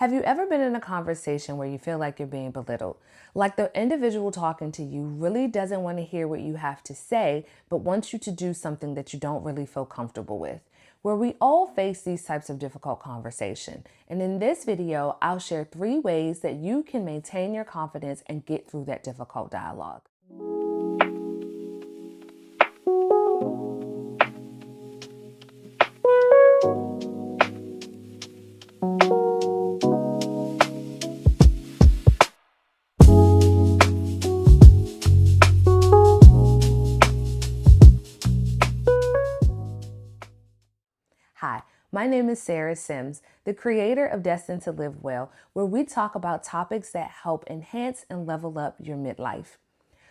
Have you ever been in a conversation where you feel like you're being belittled? Like the individual talking to you really doesn't want to hear what you have to say, but wants you to do something that you don't really feel comfortable with? Where we all face these types of difficult conversation. And in this video, I'll share 3 ways that you can maintain your confidence and get through that difficult dialogue. Hi, my name is Sarah Sims, the creator of Destined to Live Well, where we talk about topics that help enhance and level up your midlife.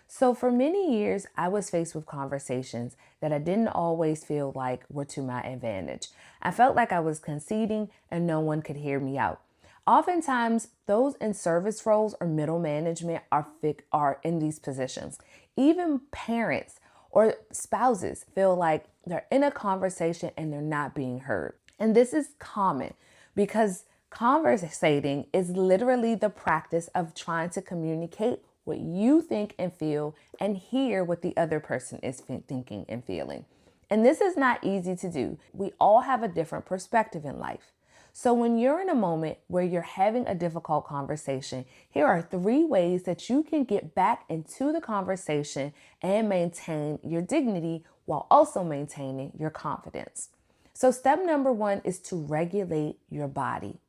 So for many years, I was faced with conversations that I didn't always feel like were to my advantage. I felt like I was conceding and no one could hear me out. Oftentimes, those in service roles or middle management are in these positions. Even parents or spouses feel like they're in a conversation and they're not being heard. And this is common because conversating is literally the practice of trying to communicate what you think and feel and hear what the other person is thinking and feeling. And this is not easy to do. We all have a different perspective in life. So when you're in a moment where you're having a difficult conversation, here are 3 ways that you can get back into the conversation and maintain your dignity while also maintaining your confidence. So step number 1 is to regulate your body.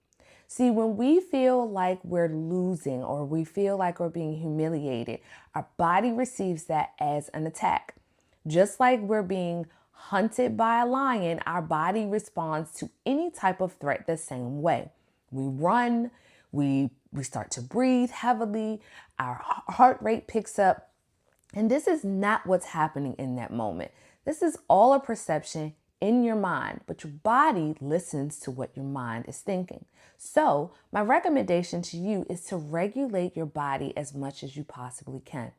See, when we feel like we're losing or we feel like we're being humiliated, our body receives that as an attack. Just like we're being hunted by a lion, our body responds to any type of threat the same way. We run, we start to breathe heavily, our heart rate picks up, and this is not what's happening in that moment. This is all a perception in your mind, but your body listens to what your mind is thinking. So my recommendation to you is to regulate your body as much as you possibly can.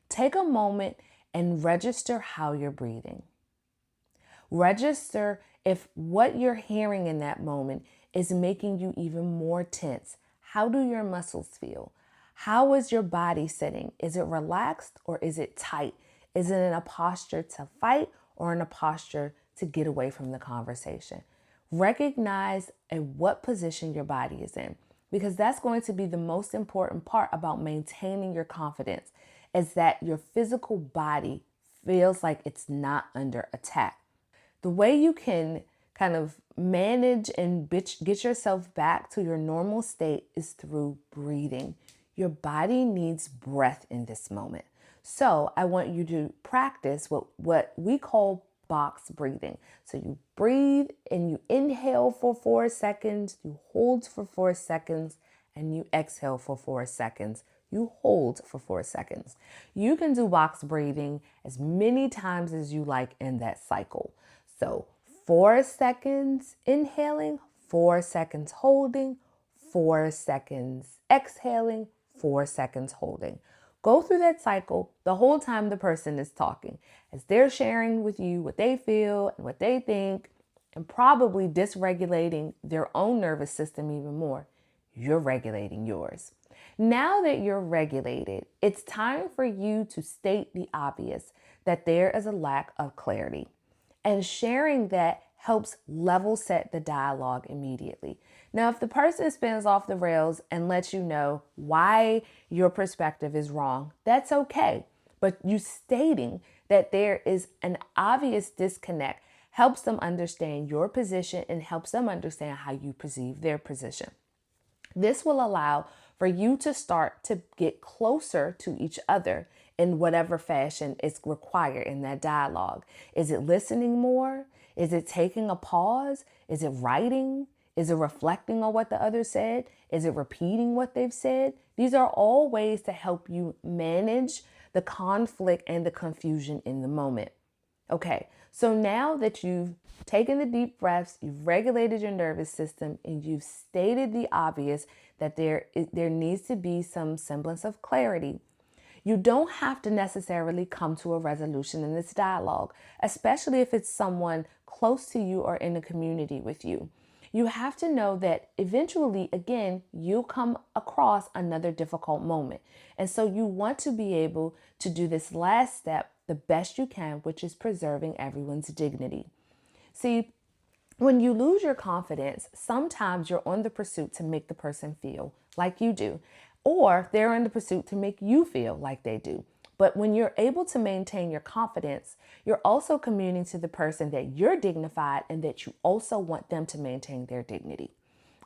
Take a moment and register how you're breathing. Register if what you're hearing in that moment is making you even more tense. How do your muscles feel? How is your body sitting? Is it relaxed or is it tight? Is it in a posture to fight or in a posture to get away from the conversation? Recognize in what position your body is in, because that's going to be the most important part about maintaining your confidence, is that your physical body feels like it's not under attack. The way you can kind of manage and get yourself back to your normal state is through breathing. Your body needs breath in this moment. So I want you to practice what we call box breathing. So you breathe and you inhale for 4 seconds, you hold for 4 seconds, and you exhale for 4 seconds. You hold for 4 seconds. You can do box breathing as many times as you like in that cycle. So 4 seconds inhaling, 4 seconds holding, 4 seconds exhaling, 4 seconds holding. Go through that cycle the whole time the person is talking, as they're sharing with you what they feel and what they think, and probably dysregulating their own nervous system even more. You're regulating yours. Now that you're regulated, it's time for you to state the obvious, that there is a lack of clarity. And sharing that helps level set the dialogue immediately. Now, if the person spins off the rails and lets you know why your perspective is wrong, that's okay. But you stating that there is an obvious disconnect helps them understand your position and helps them understand how you perceive their position. This will allow for you to start to get closer to each other in whatever fashion is required in that dialogue. Is it listening more? Is it taking a pause? Is it writing? Is it reflecting on what the other said? Is it repeating what they've said? These are all ways to help you manage the conflict and the confusion in the moment. Okay, so now that you've taken the deep breaths, you've regulated your nervous system, and you've stated the obvious that there needs to be some semblance of clarity, you don't have to necessarily come to a resolution in this dialogue, especially if it's someone close to you or in a community with you. You have to know that eventually, again, you'll come across another difficult moment. And so you want to be able to do this last step the best you can, which is preserving everyone's dignity. See, when you lose your confidence, sometimes you're on the pursuit to make the person feel like you do, or they're in the pursuit to make you feel like they do. But when you're able to maintain your confidence, you're also communicating to the person that you're dignified and that you also want them to maintain their dignity.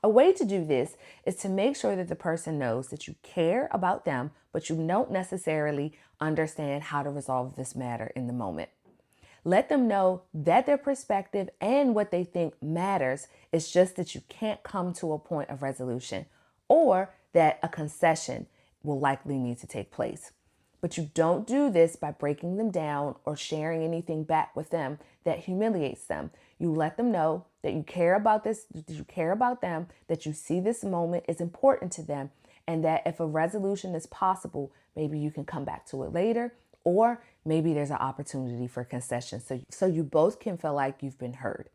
A way to do this is to make sure that the person knows that you care about them, but you don't necessarily understand how to resolve this matter in the moment. Let them know that their perspective and what they think matters. It's just that you can't come to a point of resolution, or that a concession will likely need to take place. But you don't do this by breaking them down or sharing anything back with them that humiliates them. You let them know that you care about this, that you care about them, that you see this moment is important to them, and that if a resolution is possible, maybe you can come back to it later, or maybe there's an opportunity for concession so you both can feel like you've been heard.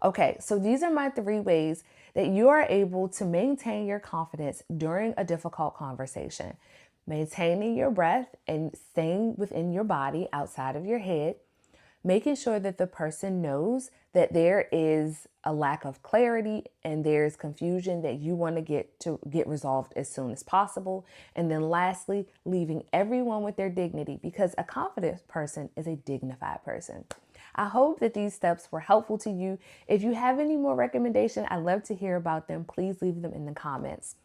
Okay, so these are my 3 ways that you are able to maintain your confidence during a difficult conversation. Maintaining your breath and staying within your body outside of your head. Making sure that the person knows that there is a lack of clarity and there's confusion that you want to get resolved as soon as possible. And then lastly, leaving everyone with their dignity, because a confident person is a dignified person. I hope that these steps were helpful to you. If you have any more recommendations, I'd love to hear about them. Please leave them in the comments.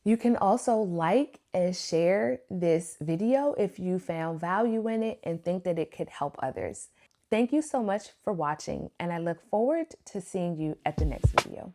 You can also like and share this video if you found value in it and think that it could help others. Thank you so much for watching, and I look forward to seeing you at the next video.